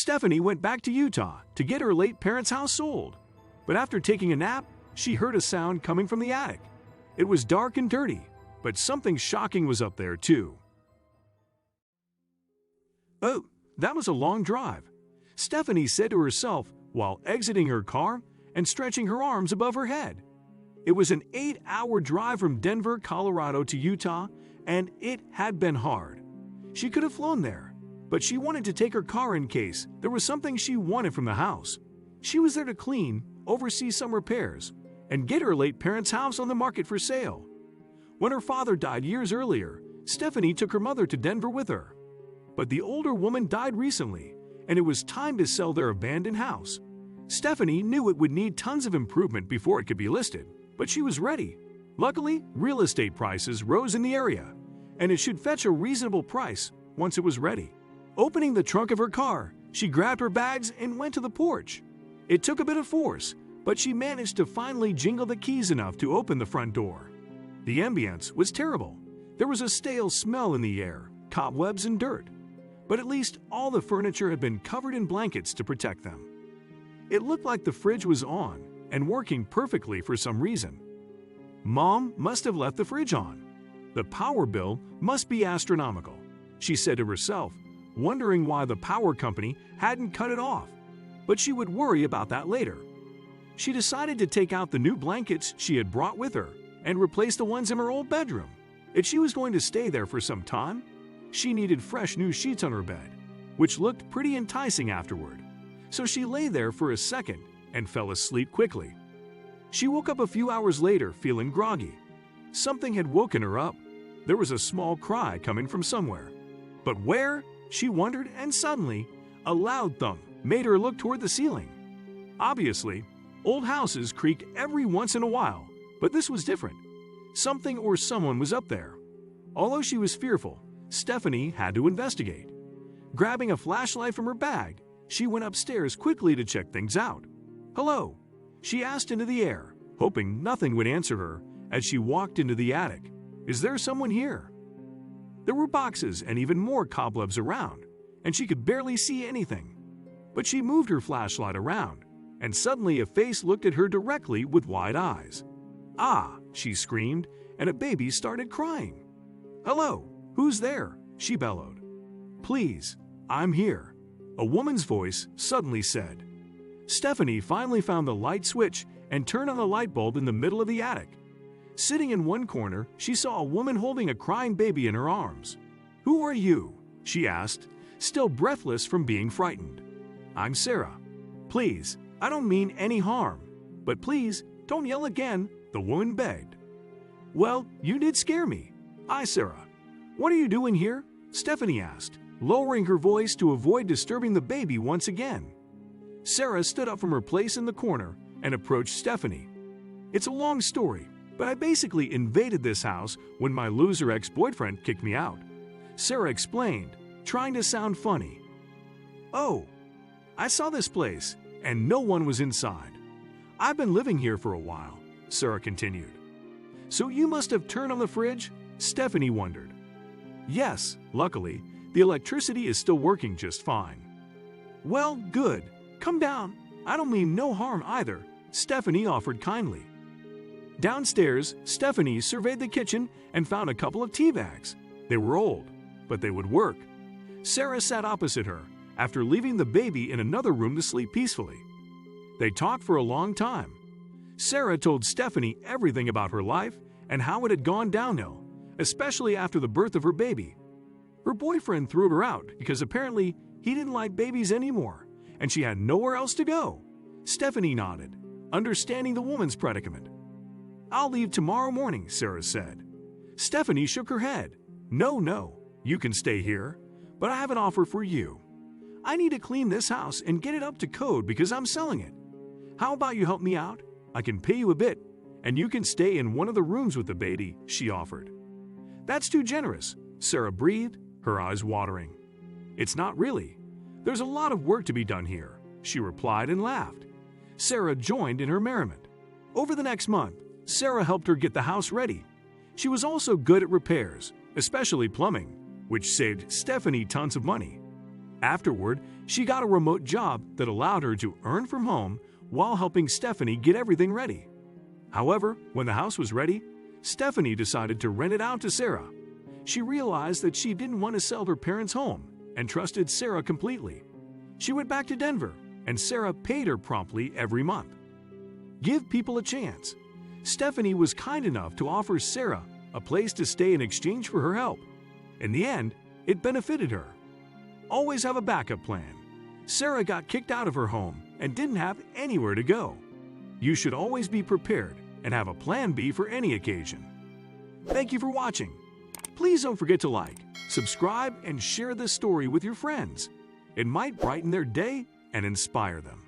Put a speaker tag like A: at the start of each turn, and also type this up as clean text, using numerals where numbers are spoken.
A: Stephanie went back to Utah to get her late parents' house sold. But after taking a nap, she heard a sound coming from the attic. It was dark and dirty, but something shocking was up there too. Oh, that was a long drive, Stephanie said to herself while exiting her car and stretching her arms above her head. It was an 8-hour drive from Denver, Colorado to Utah, and it had been hard. She could have flown there, but she wanted to take her car in case there was something she wanted from the house. She was there to clean, oversee some repairs, and get her late parents' house on the market for sale. When her father died years earlier, Stephanie took her mother to Denver with her. But the older woman died recently, and it was time to sell their abandoned house. Stephanie knew it would need tons of improvement before it could be listed, but she was ready. Luckily, real estate prices rose in the area, and it should fetch a reasonable price once it was ready. Opening the trunk of her car, she grabbed her bags and went to the porch. It took a bit of force, but she managed to finally jingle the keys enough to open the front door. The ambience was terrible. There was a stale smell in the air, cobwebs and dirt. But at least all the furniture had been covered in blankets to protect them. It looked like the fridge was on and working perfectly for some reason. Mom must have left the fridge on. The power bill must be astronomical, she said to herself, wondering why the power company hadn't cut it off. But she would worry about that later. She decided to take out the new blankets she had brought with her and replace the ones in her old bedroom. If she was going to stay there for some time, she needed fresh new sheets on her bed, which looked pretty enticing afterward. So she lay there for a second and fell asleep quickly. She woke up a few hours later feeling groggy. Something had woken her up. There was a small cry coming from somewhere. But where? She wondered, and suddenly, a loud thump made her look toward the ceiling. Obviously, old houses creaked every once in a while, but this was different. Something or someone was up there. Although she was fearful, Stephanie had to investigate. Grabbing a flashlight from her bag, she went upstairs quickly to check things out. "Hello," she asked into the air, hoping nothing would answer her as she walked into the attic. "Is there someone here?" There were boxes and even more cobwebs around, and she could barely see anything. But she moved her flashlight around, and suddenly a face looked at her directly with wide eyes. "Ah!" she screamed, and a baby started crying. "Hello, who's there?" she bellowed. "Please, I'm here," a woman's voice suddenly said. Stephanie finally found the light switch and turned on the light bulb in the middle of the attic. Sitting in one corner, she saw a woman holding a crying baby in her arms. "Who are you?" she asked, still breathless from being frightened. "I'm Sarah. Please, I don't mean any harm, but please don't yell again," the woman begged. "Well, you did scare me. Hi, Sarah. What are you doing here?" Stephanie asked, lowering her voice to avoid disturbing the baby once again. Sarah stood up from her place in the corner and approached Stephanie. "It's a long story, but I basically invaded this house when my loser ex-boyfriend kicked me out," Sarah explained, trying to sound funny. "Oh, I saw this place, and no one was inside. I've been living here for a while," Sarah continued. "So you must have turned on the fridge?" Stephanie wondered. "Yes, luckily, the electricity is still working just fine." "Well, good. Come down. I don't mean no harm either," Stephanie offered kindly. Downstairs, Stephanie surveyed the kitchen and found a couple of tea bags. They were old, but they would work. Sarah sat opposite her after leaving the baby in another room to sleep peacefully. They talked for a long time. Sarah told Stephanie everything about her life and how it had gone downhill, especially after the birth of her baby. Her boyfriend threw her out because apparently he didn't like babies anymore, and she had nowhere else to go. Stephanie nodded, understanding the woman's predicament. "I'll leave tomorrow morning," Sarah said. Stephanie shook her head. No, you can stay here, but I have an offer for you. I need to clean this house and get it up to code because I'm selling it. How about you help me out? I can pay you a bit, and you can stay in one of the rooms with the baby," she offered. "That's too generous," Sarah breathed, her eyes watering. "It's not really. There's a lot of work to be done here," she replied and laughed. Sarah joined in her merriment. Over the next month, Sarah helped her get the house ready. She was also good at repairs, especially plumbing, which saved Stephanie tons of money. Afterward, she got a remote job that allowed her to earn from home while helping Stephanie get everything ready. However, when the house was ready, Stephanie decided to rent it out to Sarah. She realized that she didn't want to sell her parents' home and trusted Sarah completely. She went back to Denver, and Sarah paid her promptly every month. Give people a chance. Stephanie was kind enough to offer Sarah a place to stay in exchange for her help. In the end, it benefited her. Always have a backup plan. Sarah got kicked out of her home and didn't have anywhere to go. You should always be prepared and have a plan B for any occasion. Thank you for watching. Please don't forget to like, subscribe, and share this story with your friends. It might brighten their day and inspire them.